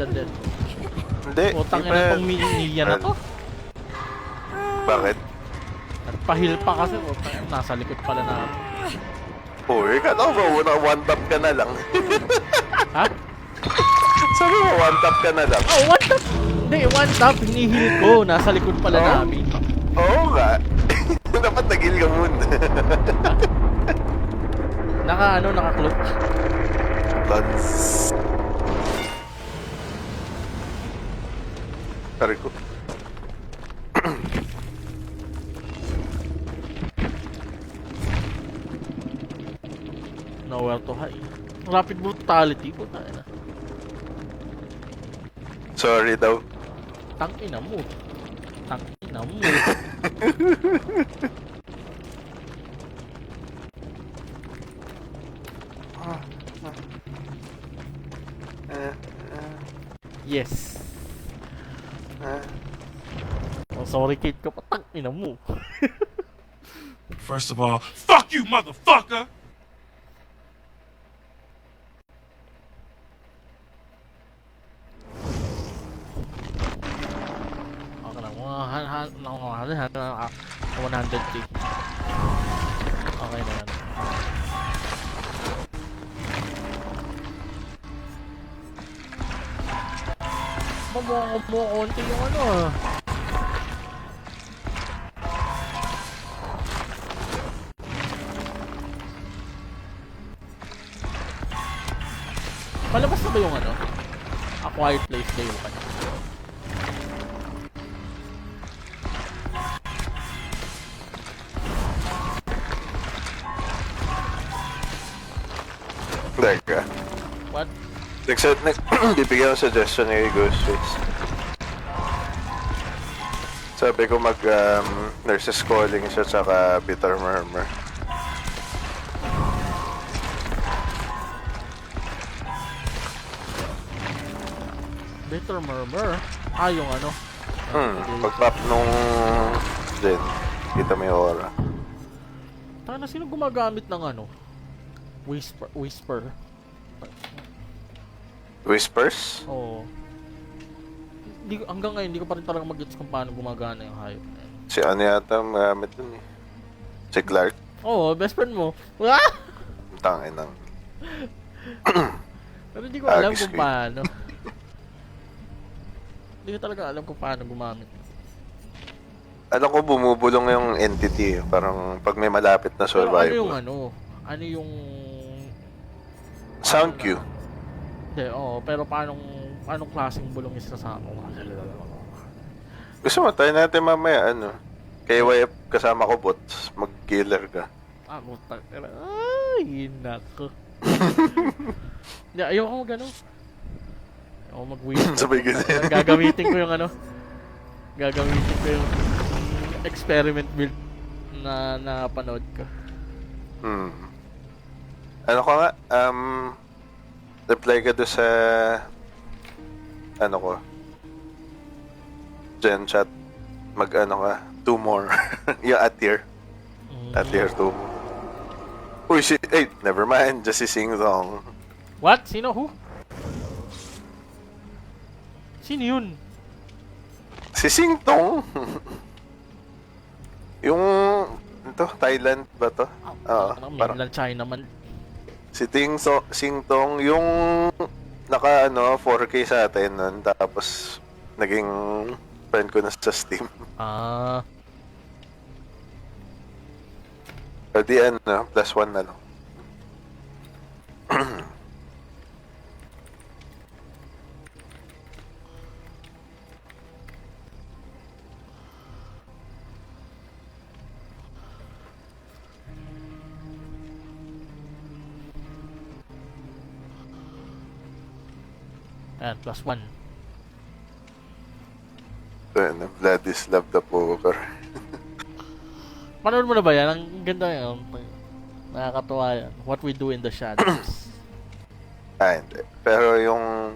undead. Hindi. Putang ina tong Mia na to. Bakit? Nagpahil pa kasi, nasa likod pala na. Uy, kala ko ba one tap ka na lang? Ha? Sabi mo, one tap ka na lang. Oh, one tap! Hindi, one tap, hinihil ko. Nasa likod pala namin. Oo nga. Dapat nagil ka muna. Naka-cloak. Lance. Tari ko. Nowhere to hide. Rapid brutality po tayo na. Sorry daw. Tangina mo. Tangina mo. Yes. Oh, sorry Kate ko pa. Tangina mo. First of all, fuck you, motherfucker! Okay lang, 100k. Okay na yan. Konti yung ano ah. Palabas na ba yung ano? A Quiet Place na yung kanya. Teka. What? Bibigyan ko suggestion ni Ghostface. Sabi ko nurses calling siya tsaka bitter murmur. Bitter Murmur? Ah, yung ano? Pag-pop nung Jen, kita mo yung aura. Tana, sino gumagamit ng ano? Whisper? Whispers? Oo. Hanggang ngayon, hindi ko pa rin talaga mag-gets kung paano gumagana yung hayop na yun. Si ano yata magamit dun eh. Si Clark. Oo, best friend mo. Wah! Tangin ng... Pero hindi ko alam Agis kung ko paano. Hindi ko talaga alam kung paano gumamit. Alam ko bumubulong yung entity eh. Parang pag may malapit na Pero survivor. ano yung ano? Ano yung... Sound cue. Hindi, oo. Pero paanong klaseng bulong yung sinasama ko? Gusto mo, tayo natin mamaya, ano. KYF kasama ko bots, mag-killer ka. Ah, butang. Ay, nako. Hindi, ayoko mag ano. Ayoko mag-whisper. Sabay ganyan. Gagamitin ko yung ano. Gagamitin ko yung experiment build na napanood ko. Ano ko nga, reply ka doon sa, ano ko, Gen chat, mag-ano ka, 2 more. Yung at tier. At tier 2. Uy, never mind, just si Sing Song. What? Sino? Who? Sino yun? Si Sing Tong. Yung, ito, Thailand ba to? Oo, parang, Mainland China man. si Sing Tong, yung naka 4K sa atin nun, tapos naging friend ko na sa Steam. Ah. O di +1 na lang. Ayan, +1. Vladislav the Poker. Panood mo na ba yan? Ang ganda yan. Nakakatuwa yan. What We Do in the Shadows. Hindi. Pero yung...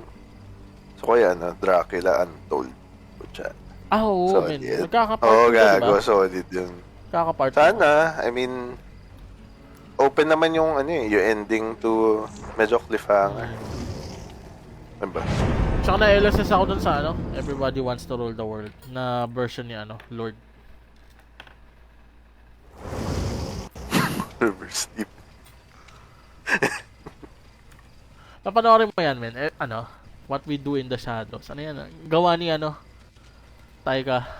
So kaya Dracula Untold. Pucha. Oo, Solid. men. Magkaka-part Oo, yun, diba? gago. Solid yun. Magkaka-part Sana, I mean... Open naman yung yung ending to medyo cliffhanger. Diba? Tsaka na-LSS ako dun sa ano, Everybody Wants to Rule the World na version ni ano, Lord. Reverse deep. Papanoorin mo yan, men. Ano, What We Do in the Shadows. Ano yan? Gawa ni ano,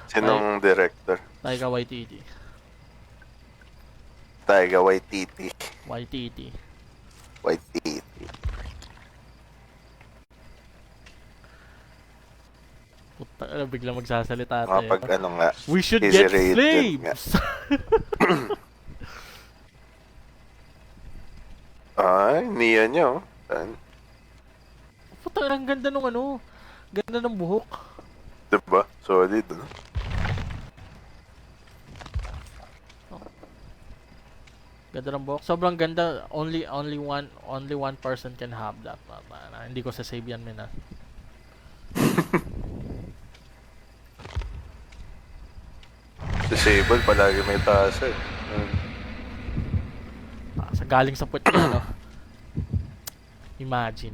Sinong director? Taika Waititi. Taika Waititi. Waititi. Waititi. Puta, biglang magsasalita tayo. Kapag ano nga. We should easy get rated nga. slaves! Ay, niya nyo. Puta, ang ganda nung ano. Ganda ng buhok. Diba? Solid, no? Ganda ng buhok. Sobrang ganda. Only one person can have that. Hindi ko sasave yan, men, ah. Disable, palagi may taas eh. Sa galing sa puwet niya, no? Imagine.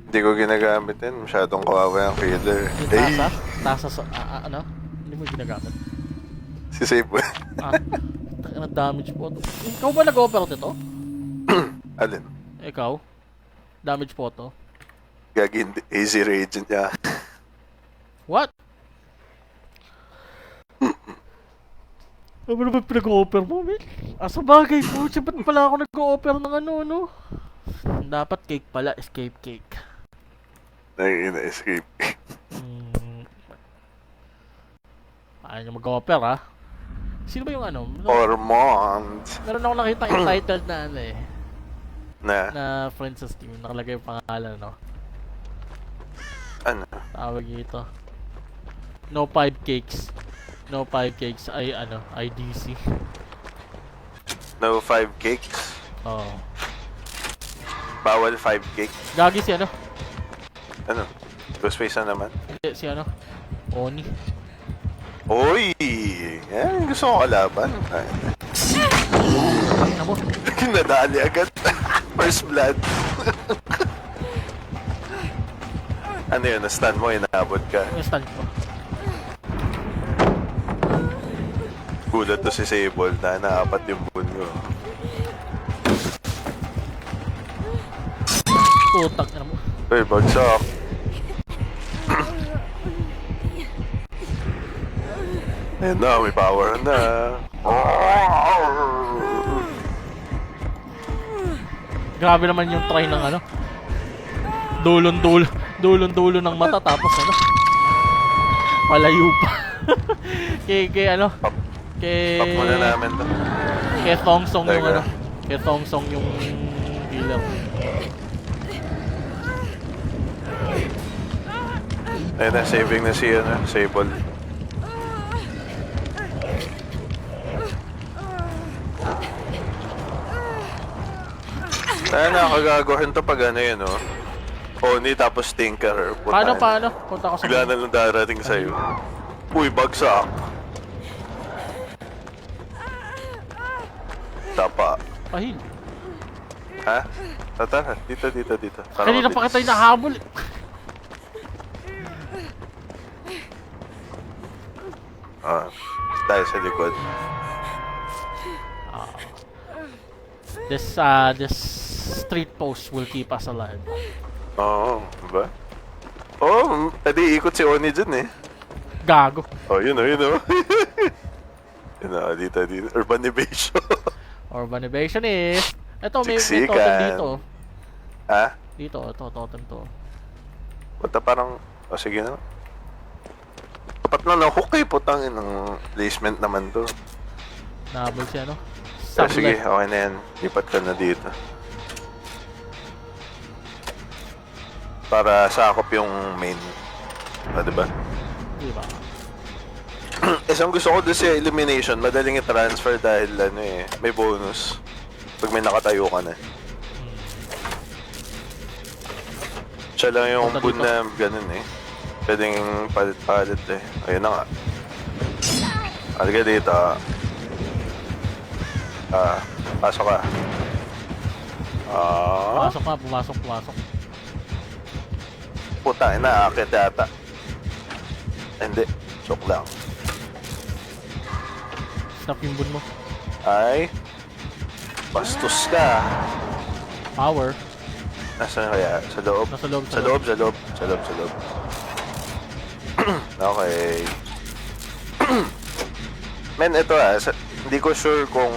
Hindi ko ginagamit yun. Masyadong kawawa yung killer. Yung Ay! tasa? Tasa sa, ano? Hindi mo ginagamit. Si Sable. Ang damage po. Ikaw ba nag-offer nito? Alin? Ikaw? Damage po to? Gagi hindi. Easy rage niya. What? Ano ba pinag-offer mo, man? Sa bagay po, ba't pala ako nag-offer ng ano? Dapat cake pala, escape cake. Nag-escape. Ayaw nyo mag-offer, ha? Sino ba yung ano? Ormond. Meron ako nakita entitled na ano eh. Na? Na friends sa Steam. Nakalagay yung pangalan, no? Ano? Tawag dito. No 5 cakes. No 5 cakes ay ano, IDC. No 5 cakes? Oo. Bawal 5 cake? Gagi si ano? Ano? Ghostface na naman? Hindi, si ano? Oni. Oy! Yan, gusto ko kalaban. Ano mo? Nadali agad. First blood. Ano yun? Na-stun mo, inaabot ka. Yung stand ko. Gulat to si Sable na naapat yung buon ko. Putak na mo. Uy, bagsak. Ayun na, may power na. Grabe naman yung try ng ano. Dulon-dulo ng mata tapos ano. Palayo pa. kay ano. Pop muna namin to. Kay Thongsong yung Teka. ano. Kay Thongsong yung healer. Ayun na, saving na si ano, Sable. Nakakagagohin to pag ano yun, oh. Oni tapos Tinker. Paano? Punta ko sa Bigla na lang darating sa'yo. Uy, bagsak. Tapa. pahil. Ha? Tara, dito. Para Kanina pa mabilis. kita nahabol. Tayo sa likod. This street post will keep us alive. Oo, diba? Oo, pwede ikot si Oni dyan eh. Gago. Oh, yun o. Yun o, dito. Urban Evasion. Urban Evasion is... Ito, may Siksikan. totem dito. Ha? Dito, ito, totem to. Punta parang... O, sige na. Dapat na na-hook eh, putang ng placement naman to. Nahabol siya, no? Sige, okay na yan. Lipat ka na dito. Para sakop yung main. Diba? Diba? Isang gusto ko doon sa elimination, madaling i-transfer dahil ano eh, may bonus. Pag may nakatayo ka na. Siya lang yung Punta boon dito. na ganun eh. Pwedeng palit-palit eh. Ayun na nga. Halika dito. Pasok ka. Pumasok. Puta, inaakit yata. Hindi, joke lang. Snap yung bun mo. Ay, bastos ka. Power. Nasaan kaya? Sa loob? Nasa loob, Sa loob, sa loob. Sa loob, sa loob. Okay. Men, ito hindi ko sure kung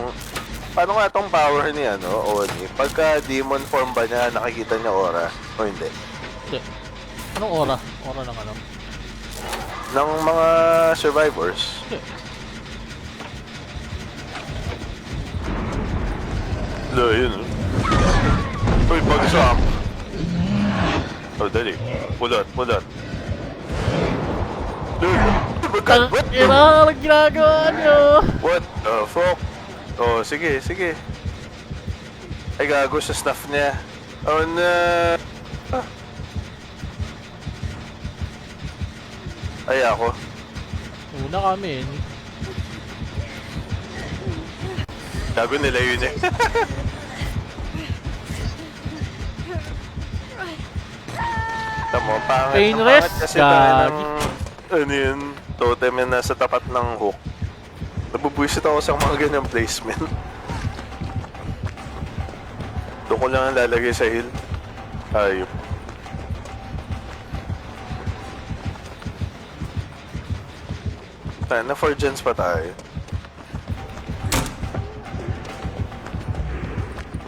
paano nga tong power ni Oni. Pagka demon form ba niya, nakikita niya aura o hindi? Hindi. Anong aura? Aura ng ano? Ng mga survivors. Hindi. Lo, yun. Uy, bagsak. Oh, dali. Mulat, mulat. Ang ina, anong ginagawa niyo? What the fuck? Oh, sige, sige. Ay, gago sa stuff niya. Oh, no. Ah. Ay, ako. Una kami. Gago nila yun eh. Tamo, pangit. Pain Ang rest, pangit kasi tayo ng, gagi. yun, totem na nasa tapat ng hook. Nabubwisit ako sa mga ganyang placement. Doon ko lang ang lalagay sa hill. Ayop. Na 4 gens pa tayo.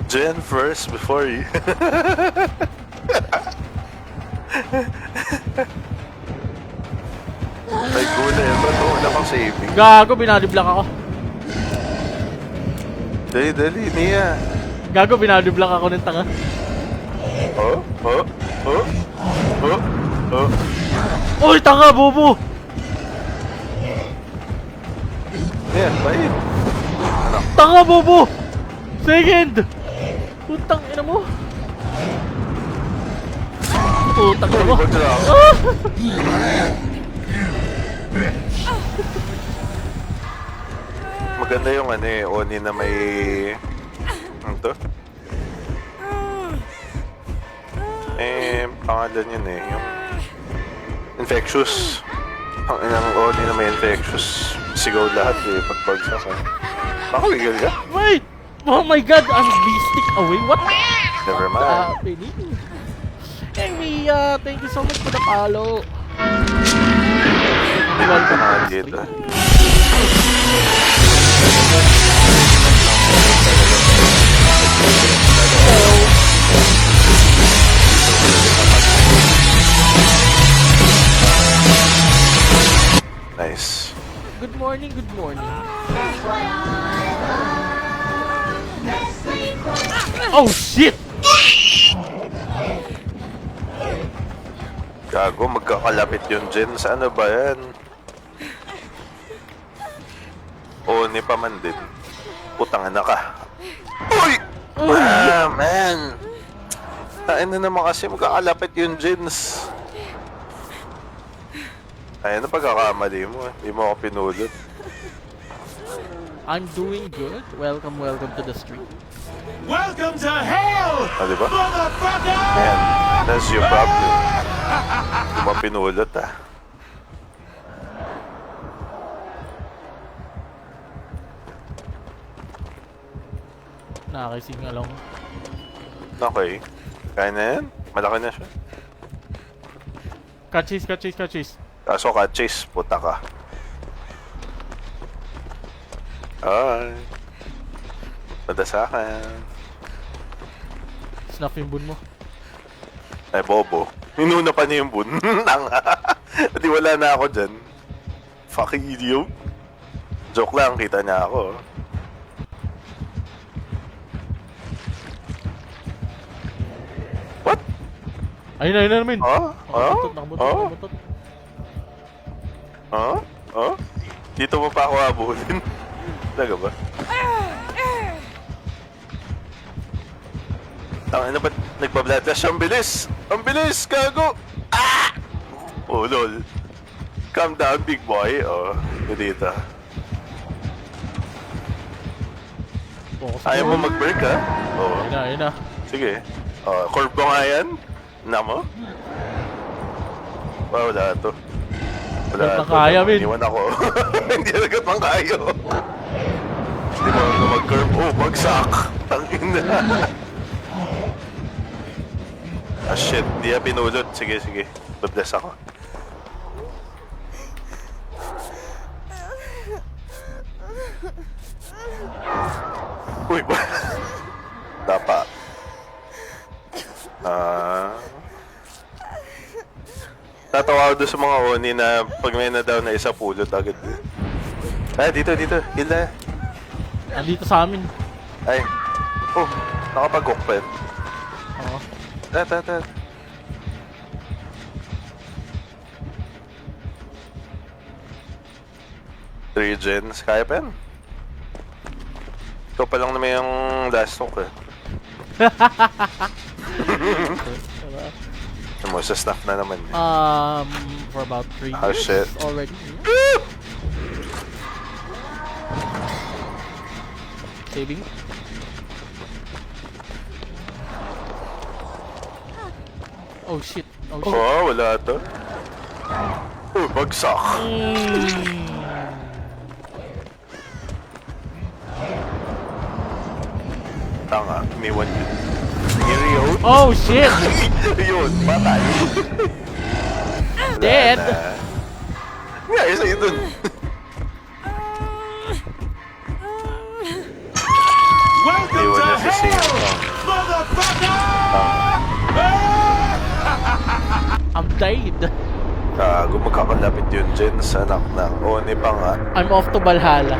Gen first before you. May gulay ba ito? Wala kang saving. Gago, binadiblock ako. Dali, dali, Nia. Gago, binadiblock ako ng tanga. Oh, oh, oh, oh, oh. Uy, tanga, bobo! Nia, bait. Tanga, bobo! Second! Putang ina mo. Putang ina mo. Bagsak. Ah! Maganda yung Oni na may... Ano to? Pangalan yun yung... Infectious. Ang inang Oni na may infectious. Sigaw lahat pagbagsak Makawigil ka? Wait! Oh my god, I'm stick away. What? Never mind. Happening? Anyway, thank you so much for the follow. Welcome to the Dito. stream. Nice. Good morning, good morning. Oh shit! Gago, magkakalapit yung Jen. Sa ano ba yan? Oni pa man din. Putang ina ka. Uy! Ah, man! Tain na naman kasi magkakalapit yung Jens. Ayun na pagkakamali mo Hindi mo ako pinulot. I'm doing good. Welcome, welcome to the stream. Welcome to hell, Ah, diba? motherfucker! Man, that's your problem. Hindi mo pinulot Nakakising along. Okay. Kaya na yan? Malaki na siya. Kachis, kachis, kachis. Kaso ka, Chase, puta ka. Ay. Pada sa akin. Snap yung bun mo. Ay, bobo. Minuna pa niya yung bun. Di wala na ako dyan. Fucking idiot. Joke lang, kita niya ako. What? Ayun, ayun na naman. Huh? Huh? Nakabutot, nakabutot, Huh? nakabutot. Huh? Huh? Dito mo pa ako abulin. Talaga ba? Ano ba? Nagpa-bloodlash. Ang bilis! Ang bilis! Gago! Ah! Oh, lol. Calm down, big boy. Oh, dito. Focus Ayaw mo. mo mag-break, ha? Oo. Ayun na, ayun na. Sige. Curve ko nga yan. Na mo? Wala to. Wala Ba't to. nakaya, Min? Iwan ako. Hindi agad mang kayo. Hindi mo ako mag-curve. Oh, bagsak. Tangina. Ah, shit. Di na pinulot. Sige, sige. Babless ako. Uy, ba? Dapa. Tatawa ako doon sa mga oni na pag may na-down na isa pulot agad. Ay, dito. Heal na. Nandito sa amin. Ay. Oh, nakapag-hook pa yun. Oo. Tat. 3 gens, kaya pa yan. Ikaw pa lang naman yung last hook eh. Mo sa staff na naman eh. For about 3 Oh, years shit. already. Saving. Oh shit. Oh shit. Oh, wala to. Oh, bagsak. Tanga, may one yun. Yun. Oh shit. Yun, patay. Dead. Nga, isa yun dun. Welcome Iwan to na si Sino. hell, motherfucker! I'm dead. Gago, magkakalapit yun dyan sa anak ng Oni pa nga. I'm off to Valhalla.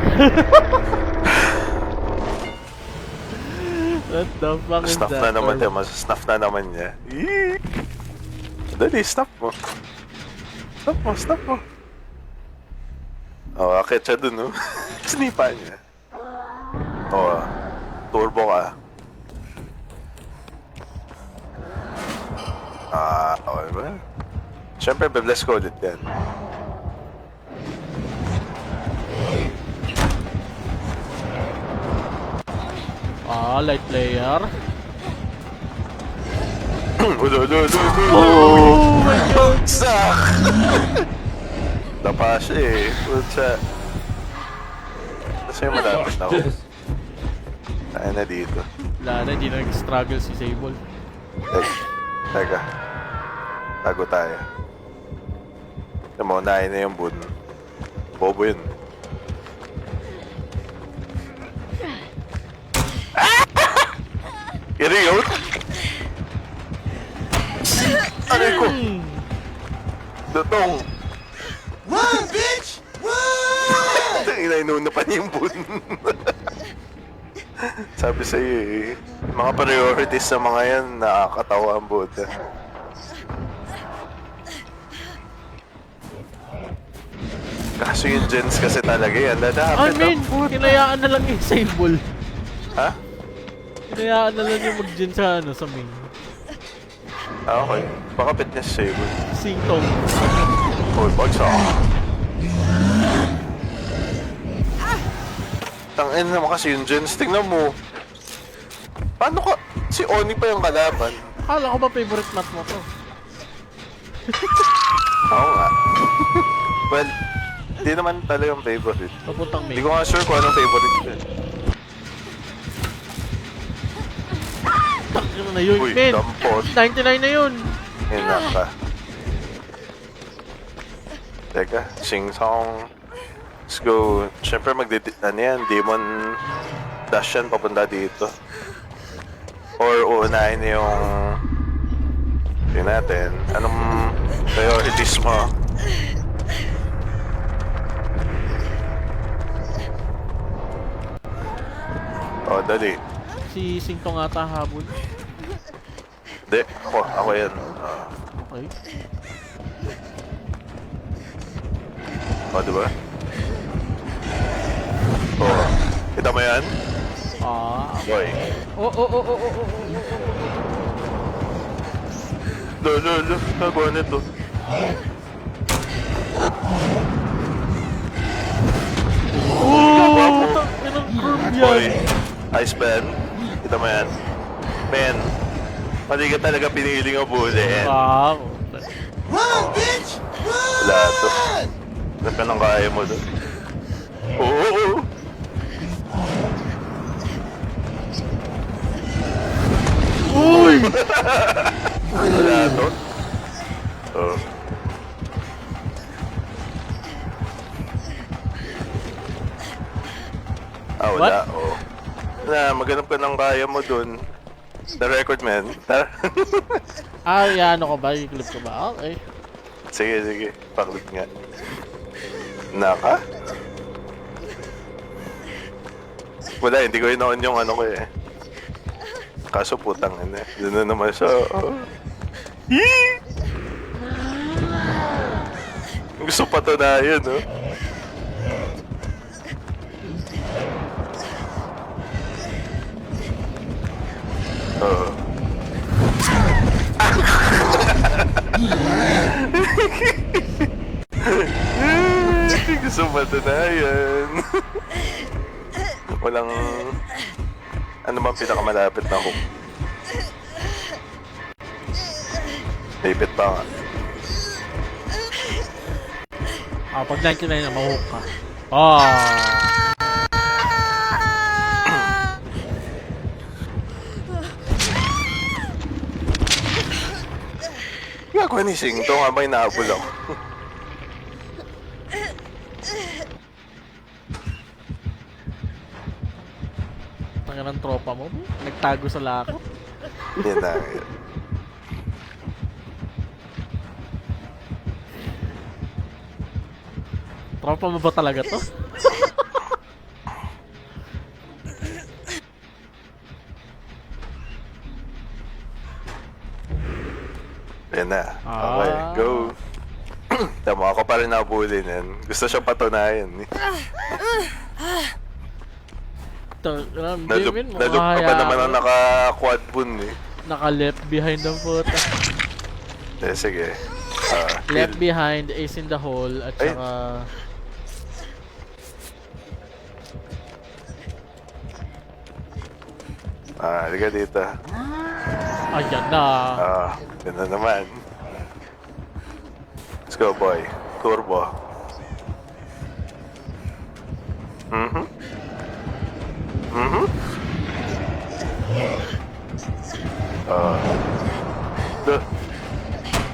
What the fuck is Snuff that? na naman niya, mas-snuff na naman niya. Eek! Dali, snuff mo. Snuff mo. Oh, akit siya dun, no? Snipa niya. Oh, turbo ka. Okay ba? Siyempre, bebless ko ulit yan. Light player. Ulo. Oh my god. Sak! Dapa siya eh. Putsa. Kasi malapit na ako. Kaya na dito. Wala na, hindi na nag-struggle si Sable. Teka. Tago tayo. Unahin na yung bun. Bobo yun. I-reload? Aray ko! Dotong! Run, bitch! Run! Inainuna pa niya yung bun. Sabi sa'yo eh. Mga priorities sa mga yan, nakakatawa ang Buddha. Kaso yung gens kasi talaga yan. I mean, hinayaan na lang yung Sable. Ha? Hinayaan na lang yung mag-gen sa ano, sa main. Okay. Baka bet niya si Sable. Singtong. Uy, bagsak. Tangin naman kasi yung gens. Tingnan mo. Paano ka? Si Oni pa yung kalaban. Akala ko ba favorite map mo to? Oo nga. Well, hindi naman talaga yung favorite. Papuntang main. Hindi ko nga sure kung anong favorite ko. Ano na yun, Uy, men? dampot. 99 na yun. Yun na ka. Teka, sing-song. Let's go. Siyempre ano yan, demon dash yan papunta dito. Or uunahin yung... Tingnan natin. Anong priorities mo? Oh, dali. Si Singtong ata habol. Hindi, ako yan. Okay. Oh, diba? Oh, kita mo yan? Boy. Oh. Lo, nagawa nito. Oh, inang curve Boy, yan. ice pen. Kita mo yan? Men, mali ka talaga piniling ang bullet. Ah, Run, bitch! Lato. Ano ka nang kaya mo doon? Oo! Uy! Lato. Oh. Wala. Oh. Na, maghanap ka ng kaya mo doon. The record, man. Tara. Ano ko ba? I-clip ko ba? Okay. Sige. Paklit nga. Naka? Wala, hindi ko in-on yung ano ko eh. Kaso putang ina. Doon na naman siya. Oh. Yee! Gusto pa to na yun, no? Oh. Gusto pa to na yan. Walang... Ano bang pinakamalapit na hook? Lipit pa nga. Pag 99 na, mahook ka. Gagawa ni Singto nga may nahabol ako. Tanga ng tropa mo. Nagtago sa lakot. Yan na yun. Tropa mo ba talaga to? Yan na. Okay, go. Tama, ako pa rin nabulin yan. Gusto siya patunayan. Nalup ka pa naman ang naka-quad boon eh. Naka-left behind ang puta. Sige. Left behind, ace in the hole, at Ay. saka... Halika dito. Ayan na. Yan na naman. Let's go, boy. Turbo.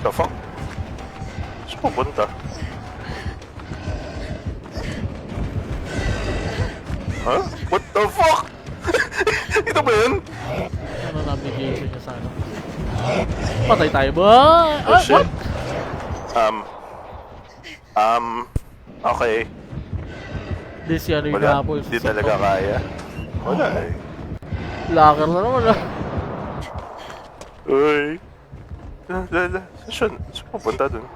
The fuck? Saan pupunta? Huh? What the fuck? Ito ba yun? Ano navigation niya sa ano? Patay tayo ba? Oh, shit. What? Okay. This yan yung Wala. hapon. Di talaga kaya. Wala eh. Locker na naman ah. Uy. Saan pupunta dun?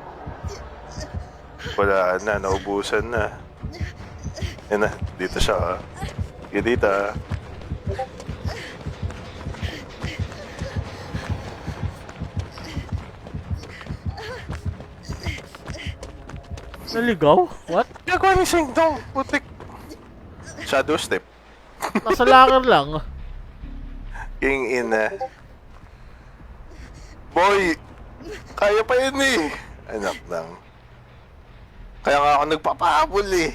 Wala na, naubusan na. Yan na, dito siya ah. Sige dito ah. Naligaw? What? Gagawa ni Singtong, putik. Shadow step. Nasa locker lang. King ina. Boy! Kaya pa yun eh. Anak lang. Kaya nga ako nagpapahabol eh.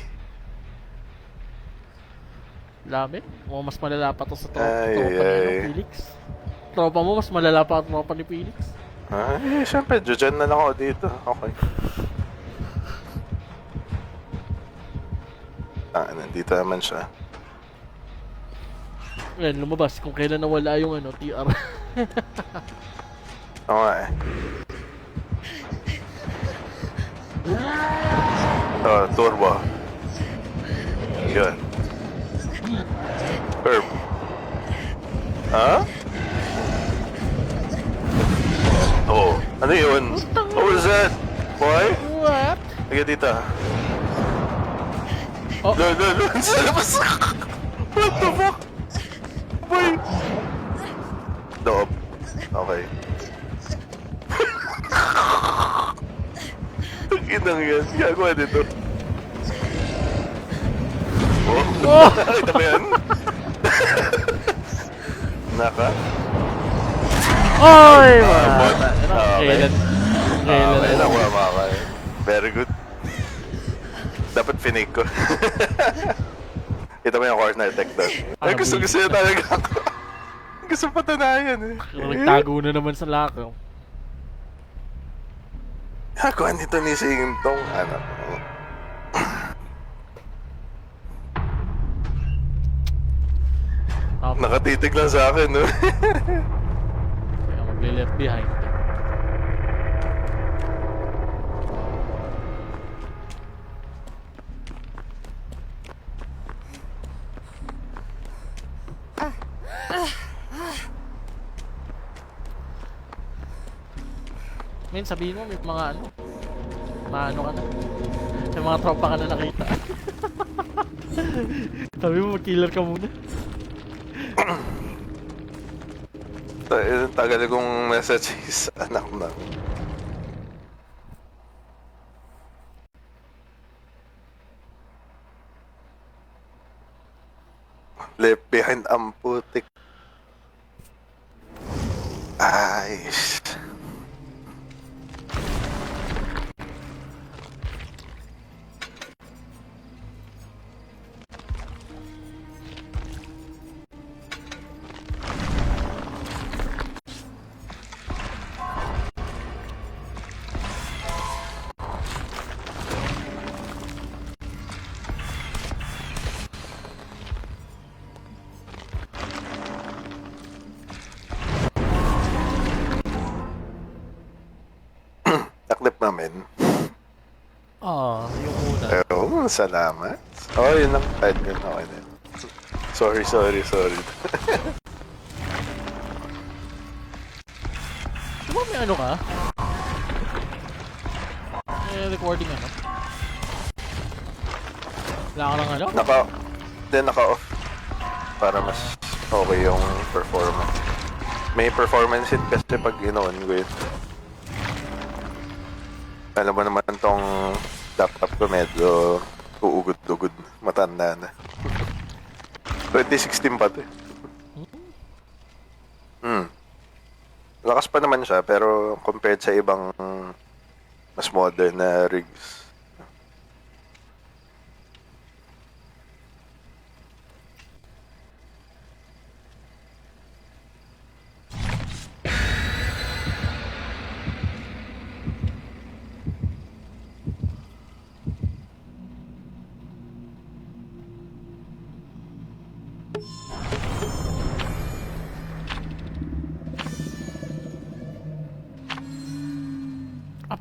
Lami? O mas malala pa to sa tropa Ay, ni ay. Felix? Tropa mo, mas malala pa ang tropa ni Felix? Ay, syempre, dyan na lang ako dito. Okay. Nandito naman siya. Ayan, lumabas kung kailan nawala yung ano, TR. Oo nga eh. Turbo. Yun. Curb. Oh, ano yun? What was that? Boy? What? Liga dito. Oh. Lol. Sa labas. What the fuck? Boy. Loob. Okay. Inang yan. Gagawa dito. Oh. Nakita ba yan? Naka? Oy! Bot. Kailan? Kailan? Kailan ako makakain. Very good. Dapat finake ko. Kita mo yung corner tech doon. Ay, gusto niya talaga ako. Gusto patanayan eh. Nagtago na naman sa lakaw. Hakuan nito ni Singtong. Ano? Nakatitig lang sa akin, no? Kaya magle-left behind. Men, sabihin mo, may mga ano, maano ka na. May mga tropa ka na nakita. Sabi mo, mag-killer ka muna. Tagal kong message sa anak na. Left behind ang putik. Ayos. Naklip namin. Yung una. Oh, salamat. Oh, yun lang. Kahit yun, okay na yun. Sorry. Di ba may ano ka? Recording ano? Wala ka lang ano? Naka-off. Para mas okay yung performance. May performance hit kasi pag in-on ko yun. Alam mo naman tong laptop ko medyo uugod-ugod. Matanda na. 2016 pa to eh. Lakas pa naman siya pero compared sa ibang mas modern na rigs.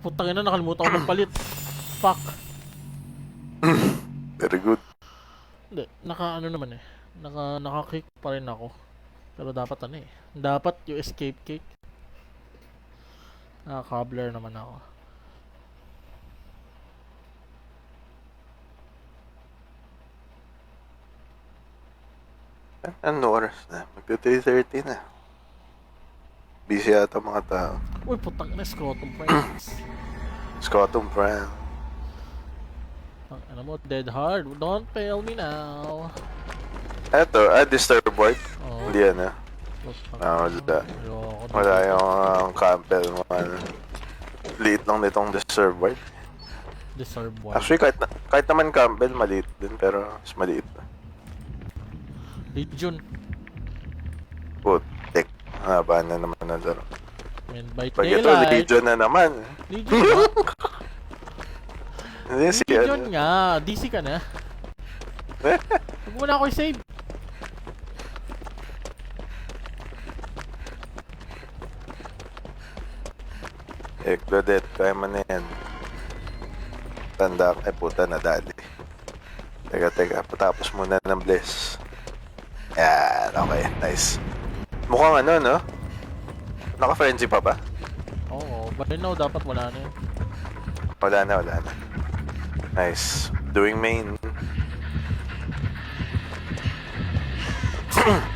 Putang ina, nakalimutan ko magpalit. Fuck. Very good. Hindi, ano naman eh. Naka-kick pa rin ako. Pero dapat ano eh. Dapat yung escape kick. Naka-cobbler naman ako. Ano oras na? Magka-3:30 na. Busy yata mga tao. Uy, putang ina, scrotum friends. Scrotum friend. Ano mo, dead hard. Don't fail me now. Eto, disturb board. Oo. Hindi yan ah. Wala. Wala yung campbell mo. Liit lang nitong disturb board. Disturb one. Actually, kahit naman campbell, maliit din. Pero mas maliit na. Legion. Putik. Haba na naman ang laro. Man, by Pag ito, daylight. Legion na naman. Legion nga. Hindi, si Legion ano. nga. DC ka na. Huwag mo na ako i-save. Claudette, kaya mo na yan. Tanda ka, puta na dali. Teka, patapos muna ng bless. Yan, okay, nice. Mukhang ano, no? Naka-frenzy pa ba? Oo, by now dapat wala na yun. Wala na. Nice. Doing main.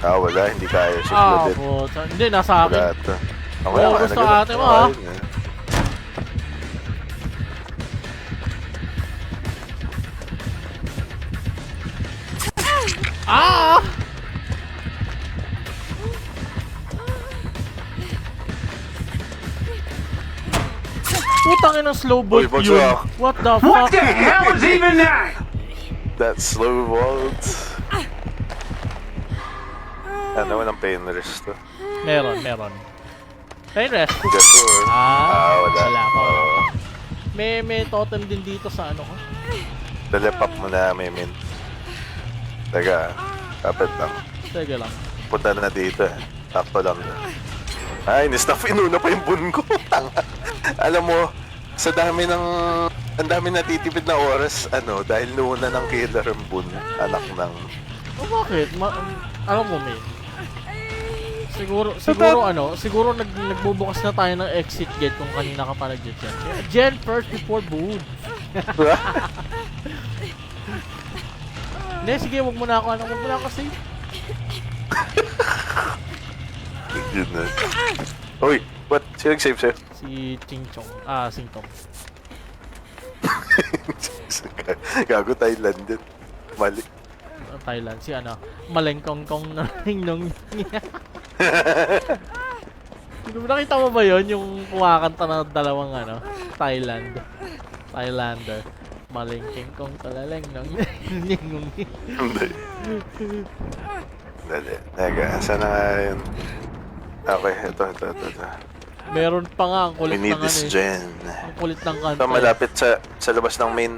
Wala, hindi kaya si Claudette. Puta. Hindi, nasa akin. Wala ito. Oo, gusto ate mo, ha? Ah! Putang Tangin ng slow bolt Uy, yun. bagsak. What the fuck? hell is even that? That slow vault. Ano, walang pain rest to. Meron. Pain rest. Gasur. Wala wala. pa. May totem din dito sa ano ko. Dalepap mo na, Mimin. Teka, kapit lang. Sige lang. Punta na dito eh. Takto lang na. Ay, ni-staff inuna pa yung bun ko. Tanga. Alam mo, sa dami ng... Ang dami natitipid na oras, dahil nuna ng killer ang bun. Anak ng... Bakit? Alam mo, man. Siguro nagbubukas na tayo ng exit gate kung kanina ka pa nag-gen. Gen first before boot. Hindi, sige, wag mo na ako save. Yun na. Uy, what? Sino nag-save sa'yo? Si Ching Chong. Sing Tong. Gago, Thailand din. Mali. Thailand. Si Malengkong na nung nakita mo ba yun? Yung kumakanta ng dalawang Thailander. Malengking kong talaleng nung Hindi. Dali. Teka, saan na nga yun? Okay, ito. Meron pa nga ang kulit We need ng this gen. Ang kulit ng kanta. Ito malapit sa labas ng main